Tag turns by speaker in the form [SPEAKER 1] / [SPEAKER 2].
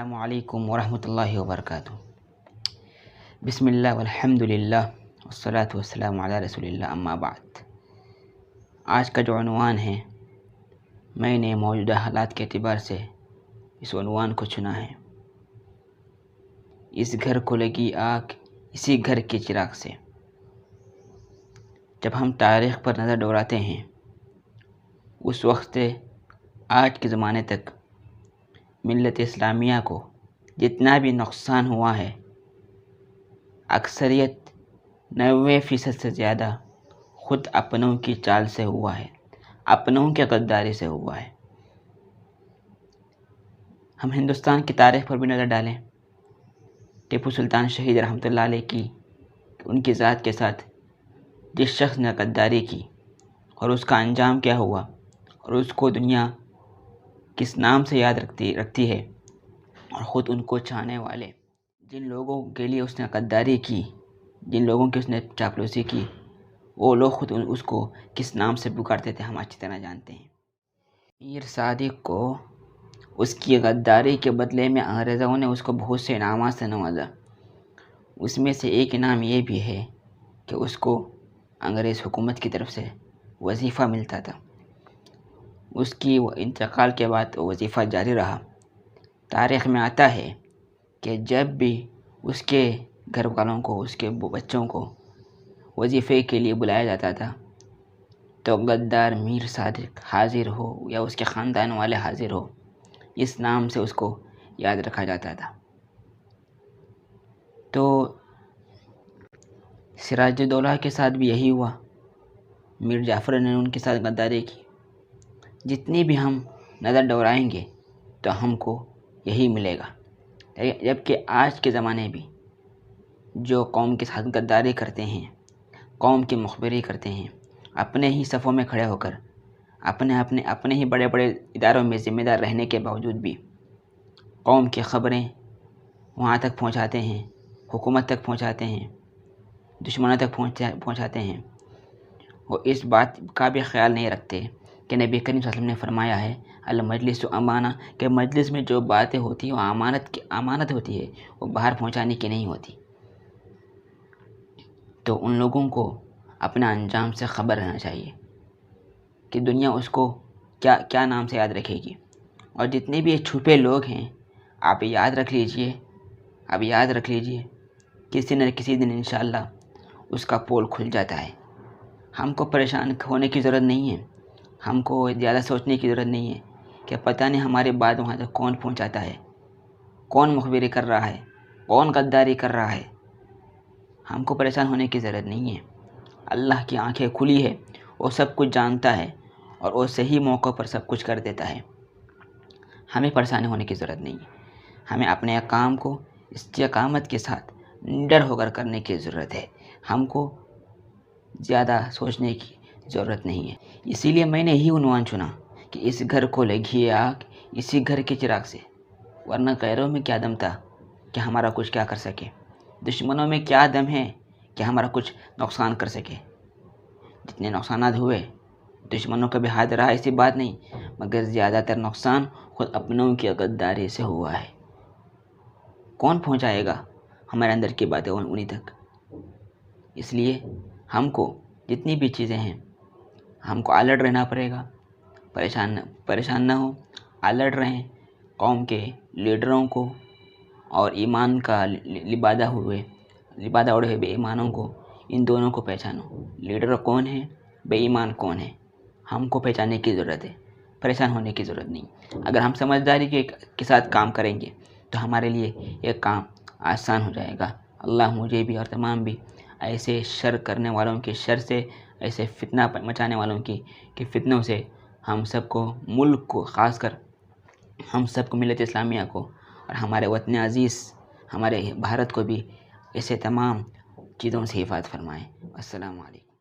[SPEAKER 1] السلام علیکم ورحمۃ اللہ وبرکاتہ۔ بسم اللہ والحمد للہ والصلاة والسلام علی رسول اللہ، اما بعد۔ آج کا جو عنوان ہے، میں نے موجودہ حالات کے اعتبار سے اس عنوان کو چنا ہے، اس گھر کو لگی آگ اسی گھر کے چراغ سے۔ جب ہم تاریخ پر نظر دوڑاتے ہیں، اس وقت سے آج کے زمانے تک ملت اسلامیہ کو جتنا بھی نقصان ہوا ہے، اکثریت 90% سے زیادہ خود اپنوں کی چال سے ہوا ہے، اپنوں کی غداری سے ہوا ہے۔ ہم ہندوستان کی تاریخ پر بھی نظر ڈالیں، ٹیپو سلطان شہید رحمۃ اللہ علیہ کی ان کی ذات کے ساتھ جس شخص نے غداری کی اور اس کا انجام کیا ہوا، اور اس کو دنیا کس نام سے یاد رکھتی ہے، اور خود ان کو چاہنے والے جن لوگوں کے لیے اس نے غداری کی، جن لوگوں کی اس نے چاپلوسی کی، وہ لوگ خود اس کو کس نام سے پکارتے تھے، ہم اچھی طرح جانتے ہیں۔ میر صادق کو اس کی غداری کے بدلے میں انگریزوں نے اس کو بہت سے انعامات سے نوازا۔ اس میں سے ایک انعام یہ بھی ہے کہ اس کو انگریز حکومت کی طرف سے وظیفہ ملتا تھا۔ اس کی انتقال کے بعد وظیفہ جاری رہا۔ تاریخ میں آتا ہے کہ جب بھی اس کے گھر والوں کو، اس کے بچوں کو وظیفے کے لیے بلایا جاتا تھا، تو غدار میر صادق حاضر ہو یا اس کے خاندان والے حاضر ہو، اس نام سے اس کو یاد رکھا جاتا تھا۔ تو سراج الدولہ کے ساتھ بھی یہی ہوا، میر جعفر نے ان کے ساتھ غداری کی۔ جتنی بھی ہم نظر دوڑائیں گے تو ہم کو یہی ملے گا، جبکہ آج کے زمانے بھی جو قوم کے ساتھ غداری کرتے ہیں، قوم کی مخبری کرتے ہیں، اپنے ہی صفوں میں کھڑے ہو کر اپنے ہی بڑے بڑے اداروں میں ذمہ دار رہنے کے باوجود بھی قوم کی خبریں وہاں تک پہنچاتے ہیں، حکومت تک پہنچاتے ہیں، دشمنوں تک پہنچاتے ہیں، وہ اس بات کا بھی خیال نہیں رکھتے کہ نبی کریم صلی اللہ علیہ وسلم نے فرمایا ہے المجلس امانہ، کہ مجلس میں جو باتیں ہوتی ہیں وہ امانت ہوتی ہے، وہ باہر پہنچانے کی نہیں ہوتی۔ تو ان لوگوں کو اپنا انجام سے خبر رہنا چاہیے کہ دنیا اس کو کیا نام سے یاد رکھے گی۔ اور جتنے بھی چھپے لوگ ہیں، آپ یاد رکھ لیجئے، کسی نہ کسی دن انشاءاللہ اس کا پول کھل جاتا ہے۔ ہم کو پریشان ہونے کی ضرورت نہیں ہے، ہم کو زیادہ سوچنے کی ضرورت نہیں ہے کہ پتہ نہیں ہمارے بعد وہاں تک کون پہنچاتا ہے، کون مخبری کر رہا ہے، کون غداری کر رہا ہے۔ ہم کو پریشان ہونے کی ضرورت نہیں ہے۔ اللہ کی آنکھیں کھلی ہے، وہ سب کچھ جانتا ہے اور وہ صحیح موقع پر سب کچھ کر دیتا ہے۔ ہمیں پریشان ہونے کی ضرورت نہیں ہے۔ ہمیں اپنے کام کو استقامت کے ساتھ نڈر ہو کر کرنے کی ضرورت ہے۔ ہم کو زیادہ سوچنے کی ضرورت نہیں ہے۔ اسی لیے میں نے یہی عنوان چنا کہ اس گھر کو لگی آگ اسی گھر کے چراغ سے، ورنہ غیروں میں کیا دم تھا کہ ہمارا کچھ کیا کر سکے، دشمنوں میں کیا دم ہے کہ ہمارا کچھ نقصان کر سکے۔ جتنے نقصانات ہوئے دشمنوں کا بھی ہاتھ رہا، ایسی بات نہیں، مگر زیادہ تر نقصان خود اپنوں کی غداری سے ہوا ہے۔ کون پہنچائے گا ہمارے اندر کی باتیں انہی تک؟ اس لیے ہم کو جتنی بھی چیزیں ہیں، ہم کو الرٹ رہنا پڑے گا، پریشان نہ ہو، الرٹ رہیں، قوم کے لیڈروں کو اور ایمان کا لبادہ اڑے ہوئے بے ایمانوں کو، ان دونوں کو پہچانو، لیڈر کون ہے، بے ایمان کون ہے، ہم کو پہچاننے کی ضرورت ہے، پریشان ہونے کی ضرورت نہیں۔ اگر ہم سمجھداری کے ساتھ کام کریں گے تو ہمارے لیے یہ کام آسان ہو جائے گا۔ اللہ مجھے بھی اور تمام بھی ایسے شر کرنے والوں کے شر سے، ایسے فتنہ مچانے والوں کی فتنوں سے ہم سب کو، ملک کو، خاص کر ہم سب کو، ملت اسلامیہ کو اور ہمارے وطن عزیز ہمارے بھارت کو بھی ایسے تمام چیزوں سے حفاظت فرمائیں۔ السلام علیکم۔